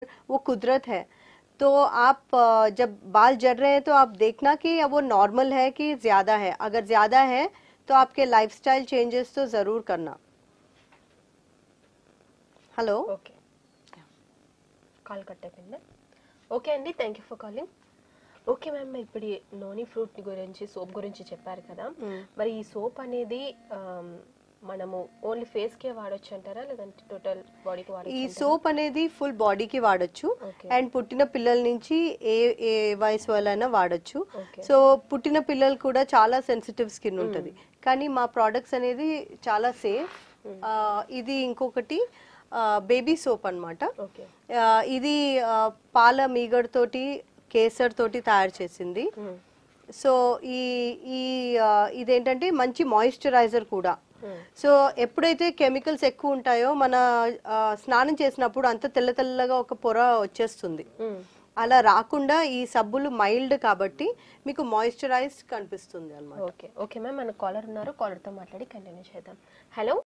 वो कुदरत है। तो आप जब बाल झड़ रहे हैं तो आप देखना कि अब वो नॉर्मल है कि ज़्यादा है। अगर ज़्यादा है तो आपके लाइफस्टाइल चेंजेस तो ज़रूर करना। हेलो। ఓకే. కాల్ కట్ అయిపోయిందా? ఓకే అండి. Thank you for calling. Okay ma'am, ఇప్పుడు ఈ నోని ఫ్రూట్ గురించి, సోప్ గురించి చెప్పారు కదా. మరి ఈ సోప్ అనేది మనము ఓన్లీ ఫేస్కే వాడొచ్చు అంటారా, లేదంటే టోటల్ బాడీకి ఈ వాడొచ్చు? సోప్ అనేది ఫుల్ బాడీకి వాడొచ్చు. ఓకే. అండ్ పుట్టిన పిల్లల నుంచి ఏ ఏ వయసు వాళ్ళైనా వాడొచ్చు. ఓకే. సో పుట్టిన పిల్లలు కూడా చాలా సెన్సిటివ్ స్కిన్ ఉంటుంది, కానీ మా ప్రోడక్ట్స్ అనేది చాలా సేఫ్. ఇది ఇంకొకటి బేబీ సోప్ అన్నమాట. ఓకే. ఇది పాల మీగడతోటి కేసర్ తోటి తయారు చేసింది. సో ఈ ఈ ఇదేంటంటే మంచి మాయిశ్చరైజర్ కూడా. సో ఎప్పుడైతే కెమికల్స్ ఎక్కువ ఉంటాయో మన స్నానం చేసినప్పుడు అంత తెల్ల తెల్లగా ఒక పొర వచ్చేస్తుంది. అలా రాకుండా ఈ సబ్బులు మైల్డ్ కాబట్టి మీకు మాయిశ్చరైజ్ కనిపిస్తుంది అన్నమాట. ఓకే. ఓకే మ్యామ్, మన కాలర్ ఉన్నారు. కాలర్తో మాట్లాడి కంటిన్యూ చేద్దాం. హలో.